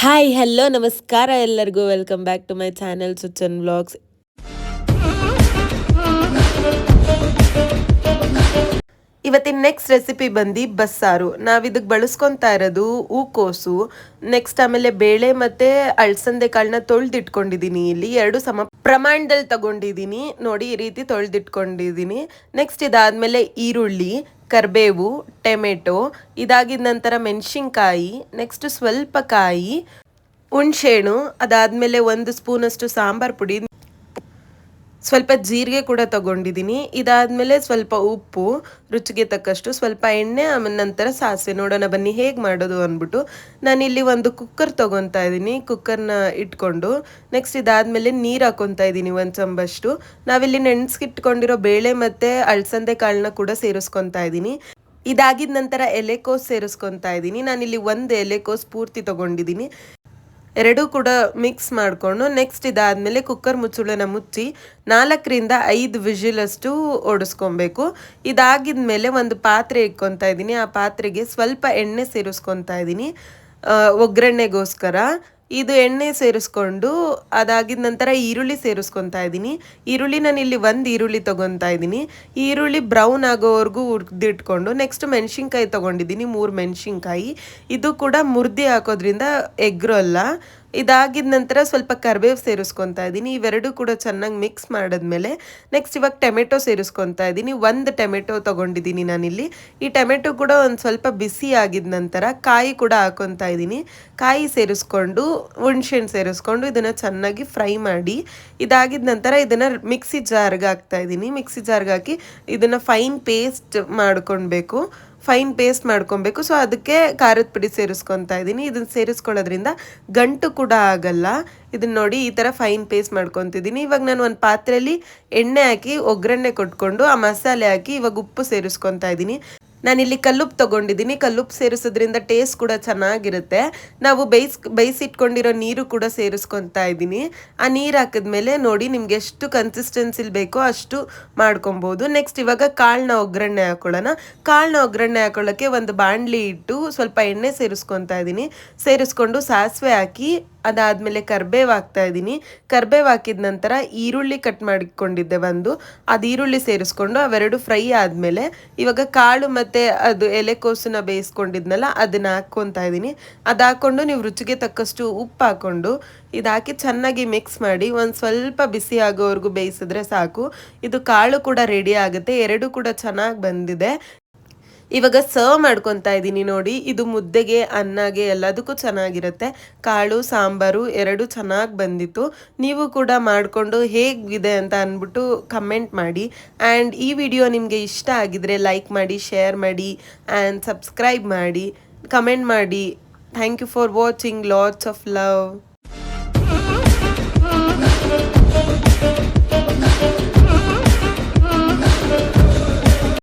Hi hello ನಮಸ್ಕಾರ ಎಲ್ಲರಿಗೂ welcome back to my channel Suchan vlogs. ಇವತ್ತಿನ ನೆಕ್ಸ್ಟ್ ರೆಸಿಪಿ ಬಂದು ಬಸ್ಸಾರು. ನಾವು ಇದಕ್ಕೆ ಬಳಸ್ಕೊತಾ ಇರೋದು ಹೂಕೋಸು, ನೆಕ್ಸ್ಟ್ ಆಮೇಲೆ ಬೇಳೆ ಮತ್ತು ಅಳಸಂದೆ ಕಾಳನ್ನ ತೊಳೆದಿಟ್ಕೊಂಡಿದ್ದೀನಿ. ಇಲ್ಲಿ ಎರಡು ಸಮ ಪ್ರಮಾಣದಲ್ಲಿ ತಗೊಂಡಿದ್ದೀನಿ ನೋಡಿ, ಈ ರೀತಿ ತೊಳೆದಿಟ್ಕೊಂಡಿದ್ದೀನಿ. ನೆಕ್ಸ್ಟ್ ಇದಾದಮೇಲೆ ಈರುಳ್ಳಿ, ಕರಿಬೇವು, ಟೊಮೆಟೊ, ಇದಾಗಿದ ನಂತರ ಮೆಣಸಿನ್ಕಾಯಿ, ನೆಕ್ಸ್ಟ್ ಸ್ವಲ್ಪ ಕಾಯಿ, ಹುಣಸೆಹಣ್ಣು, ಅದಾದಮೇಲೆ 1 ಸ್ಪೂನಷ್ಟು ಸಾಂಬಾರು ಪುಡಿ, ಸ್ವಲ್ಪ ಜೀರಿಗೆ ಕೂಡ ತಗೊಂಡಿದ್ದೀನಿ. ಇದಾದಮೇಲೆ ಸ್ವಲ್ಪ ಉಪ್ಪು, ರುಚಿಗೆ ತಕ್ಕಷ್ಟು, ಸ್ವಲ್ಪ ಎಣ್ಣೆ, ಆಮೇಲೆ ನಂತರ ಸಾಸಿವೆ. ನೋಡೋಣ ಬನ್ನಿ ಹೇಗೆ ಮಾಡೋದು ಅಂದ್ಬಿಟ್ಟು. ನಾನಿಲ್ಲಿ ಒಂದು ಕುಕ್ಕರ್ ತೊಗೊತಾ ಇದ್ದೀನಿ. ಕುಕ್ಕರ್ನ ಇಟ್ಕೊಂಡು ನೆಕ್ಸ್ಟ್ ಇದಾದಮೇಲೆ ನೀರು ಹಾಕೊತಾ ಇದ್ದೀನಿ 1 ಚಮಚಷ್ಟು. ನಾವಿಲ್ಲಿ ನೆನೆಸ್ಕಿಟ್ಕೊಂಡಿರೋ ಬೇಳೆ ಮತ್ತು ಅಳಸಂದೆ ಕಾಳನ್ನ ಕೂಡ ಸೇರಿಸ್ಕೊತಾ ಇದ್ದೀನಿ. ಇದಾಗಿದ ನಂತರ ಎಲೆಕೋಸು ಸೇರಿಸ್ಕೊತಾ ಇದ್ದೀನಿ. ನಾನಿಲ್ಲಿ 1 ಎಲೆಕೋಸು ಪೂರ್ತಿ ತೊಗೊಂಡಿದ್ದೀನಿ. ಎರಡೂ ಕೂಡ ಮಿಕ್ಸ್ ಮಾಡಿಕೊಂಡು ನೆಕ್ಸ್ಟ್ ಇದಾದಮೇಲೆ ಕುಕ್ಕರ್ ಮುಚ್ಚುಳನ ಮುಚ್ಚಿ 4ರಿಂದ 5 ವಿಜಿಲಷ್ಟು ಓಡಿಸ್ಕೊಬೇಕು. ಇದಾಗಿದ ಮೇಲೆ ಒಂದು ಪಾತ್ರೆ ಇಟ್ಕೊತಾ ಇದ್ದೀನಿ. ಆ ಪಾತ್ರೆಗೆ ಸ್ವಲ್ಪ ಎಣ್ಣೆ ಸೇರಿಸ್ಕೊತಾ ಇದ್ದೀನಿ ಒಗ್ಗರಣೆಗೋಸ್ಕರ. ಇದು ಎಣ್ಣೆ ಸೇರಿಸ್ಕೊಂಡು ಅದಾಗಿದ ನಂತರ ಈರುಳ್ಳಿ ಸೇರಿಸ್ಕೊತಾ ಇದ್ದೀನಿ. ಈರುಳ್ಳಿ ನಾನಿಲ್ಲಿ 1 ಈರುಳ್ಳಿ ತೊಗೊತಾ ಇದ್ದೀನಿ. ಈರುಳ್ಳಿ ಬ್ರೌನ್ ಆಗೋವರೆಗೂ ಹುರಿದಿಟ್ಕೊಂಡು ನೆಕ್ಸ್ಟ್ ಮೆಣಸಿನ್ಕಾಯಿ ತೊಗೊಂಡಿದ್ದೀನಿ 3 ಮೆಣಸಿನ್ಕಾಯಿ. ಇದು ಕೂಡ ಮುರ್ದಿ ಹಾಕೋದ್ರಿಂದ ಎಗ್ರೋಲ್ಲ. ಇದಾಗಿದ ನಂತರ ಸ್ವಲ್ಪ ಕರಿಬೇವು ಸೇರಿಸ್ಕೊತಾ ಇದ್ದೀನಿ. ಇವೆರಡು ಕೂಡ ಚೆನ್ನಾಗಿ ಮಿಕ್ಸ್ ಮಾಡಿದ್ಮೇಲೆ ನೆಕ್ಸ್ಟ್ ಇವಾಗ ಟೊಮೆಟೊ ಸೇರಿಸ್ಕೊತಾ ಇದ್ದೀನಿ. 1 ಟೊಮೆಟೊ ತೊಗೊಂಡಿದ್ದೀನಿ ನಾನಿಲ್ಲಿ. ಈ ಟೊಮೆಟೊ ಕೂಡ ಒಂದು ಸ್ವಲ್ಪ ಬಿಸಿ ಆಗಿದ ನಂತರ ಕಾಯಿ ಕೂಡ ಹಾಕೊತಾ ಇದ್ದೀನಿ. ಕಾಯಿ ಸೇರಿಸ್ಕೊಂಡು ಹುಣಸೆಹಣ್ಣು ಸೇರಿಸ್ಕೊಂಡು ಇದನ್ನು ಚೆನ್ನಾಗಿ ಫ್ರೈ ಮಾಡಿ, ಇದಾಗಿದ ನಂತರ ಇದನ್ನು ಮಿಕ್ಸಿ ಜಾರ್ಗೆ ಹಾಕ್ತಾ ಇದ್ದೀನಿ. ಮಿಕ್ಸಿ ಜಾರ್ಗೆ ಹಾಕಿ ಇದನ್ನು ಫೈನ್ ಪೇಸ್ಟ್ ಮಾಡ್ಕೊಳ್ಬೇಕು. ಸೊ ಅದಕ್ಕೆ ಖಾರದ ಪುಡಿ ಸೇರಿಸ್ಕೊತಾ ಇದ್ದೀನಿ. ಇದನ್ನು ಸೇರಿಸ್ಕೊಳ್ಳೋದ್ರಿಂದ ಗಂಟು ಕೂಡ ಆಗಲ್ಲ. ಇದನ್ನ ನೋಡಿ ಈ ಥರ ಫೈನ್ ಪೇಸ್ಟ್ ಮಾಡ್ಕೊತಿದ್ದೀನಿ. ಇವಾಗ ನಾನು ಒಂದು ಪಾತ್ರೆಯಲ್ಲಿ ಎಣ್ಣೆ ಹಾಕಿ ಒಗ್ಗರಣೆ ಕೊಟ್ಕೊಂಡು ಆ ಮಸಾಲೆ ಹಾಕಿ ಇವಾಗ ಉಪ್ಪು ಸೇರಿಸ್ಕೊತಾ ಇದ್ದೀನಿ. ನಾನಿಲ್ಲಿ ಕಲ್ಲುಪ್ಪು ತೊಗೊಂಡಿದ್ದೀನಿ. ಕಲ್ಲುಪ್ಪು ಸೇರಿಸೋದ್ರಿಂದ ಟೇಸ್ಟ್ ಕೂಡ ಚೆನ್ನಾಗಿರುತ್ತೆ. ನಾವು ಬೇಯಿಸಿಟ್ಕೊಂಡಿರೋ ನೀರು ಕೂಡ ಸೇರಿಸ್ಕೊತಾ ಇದ್ದೀನಿ. ಆ ನೀರು ಹಾಕಿದ್ಮೇಲೆ ನೋಡಿ ನಿಮ್ಗೆ ಎಷ್ಟು ಕನ್ಸಿಸ್ಟೆನ್ಸಿಲಿ ಬೇಕೋ ಅಷ್ಟು ಮಾಡ್ಕೊಬೋದು. ನೆಕ್ಸ್ಟ್ ಇವಾಗ ಕಾಳನ್ನ ಒಗ್ಗರಣೆ ಹಾಕೊಳ್ಳೋಣ. ಕಾಳನ್ನ ಒಗ್ಗರಣೆ ಹಾಕೊಳ್ಳೋಕ್ಕೆ ಒಂದು ಬಾಣಲಿ ಇಟ್ಟು ಸ್ವಲ್ಪ ಎಣ್ಣೆ ಸೇರಿಸ್ಕೊತಾ ಇದ್ದೀನಿ. ಸೇರಿಸ್ಕೊಂಡು ಸಾಸಿವೆ ಹಾಕಿ ಅದಾದಮೇಲೆ ಕರಿಬೇವು ಹಾಕ್ತಾ ಇದ್ದೀನಿ. ಕರಿಬೇವು ಹಾಕಿದ ನಂತರ ಈರುಳ್ಳಿ ಕಟ್ ಮಾಡಿಕೊಂಡಿದ್ದೆ ಅದು ಈರುಳ್ಳಿ ಸೇರಿಸ್ಕೊಂಡು ಅವೆರಡು ಫ್ರೈ ಆದಮೇಲೆ ಇವಾಗ ಕಾಳು ಮತ್ತು ಅದು ಎಲೆಕೋಸನ್ನ ಬೇಯಿಸ್ಕೊಂಡಿದ್ನಲ್ಲ ಅದನ್ನು ಹಾಕ್ಕೊತಾ ಇದ್ದೀನಿ. ಅದು ಹಾಕ್ಕೊಂಡು ನೀವು ರುಚಿಗೆ ತಕ್ಕಷ್ಟು ಉಪ್ಪು ಹಾಕ್ಕೊಂಡು ಇದು ಹಾಕಿ ಚೆನ್ನಾಗಿ ಮಿಕ್ಸ್ ಮಾಡಿ ಒಂದು ಸ್ವಲ್ಪ ಬಿಸಿ ಆಗೋವರೆಗೂ ಬೇಯಿಸಿದ್ರೆ ಸಾಕು. ಇದು ಕಾಳು ಕೂಡ ರೆಡಿ ಆಗುತ್ತೆ. ಎರಡೂ ಕೂಡ ಚೆನ್ನಾಗಿ ಬಂದಿದೆ. ಇವಾಗ ಸರ್ವ್ ಮಾಡ್ಕೊತಾ ಇದ್ದೀನಿ ನೋಡಿ. ಇದು ಮುದ್ದೆಗೆ, ಅನ್ನಗೆ ಎಲ್ಲದಕ್ಕೂ ಚೆನ್ನಾಗಿರುತ್ತೆ. ಕಾಳು ಸಾಂಬಾರು ಎರಡೂ ಚೆನ್ನಾಗಿ ಬಂದಿತ್ತು. ನೀವು ಕೂಡ ಮಾಡಿಕೊಂಡು ಹೇಗಿದೆ ಅಂತ ಅಂದ್ಬಿಟ್ಟು ಕಮೆಂಟ್ ಮಾಡಿ. ಆ್ಯಂಡ್ ಈ ವಿಡಿಯೋ ನಿಮಗೆ ಇಷ್ಟ ಆಗಿದರೆ ಲೈಕ್ ಮಾಡಿ, ಶೇರ್ ಮಾಡಿ ಆ್ಯಂಡ್ ಸಬ್ಸ್ಕ್ರೈಬ್ ಮಾಡಿ, ಕಮೆಂಟ್ ಮಾಡಿ. Thank you for watching. Lots of love.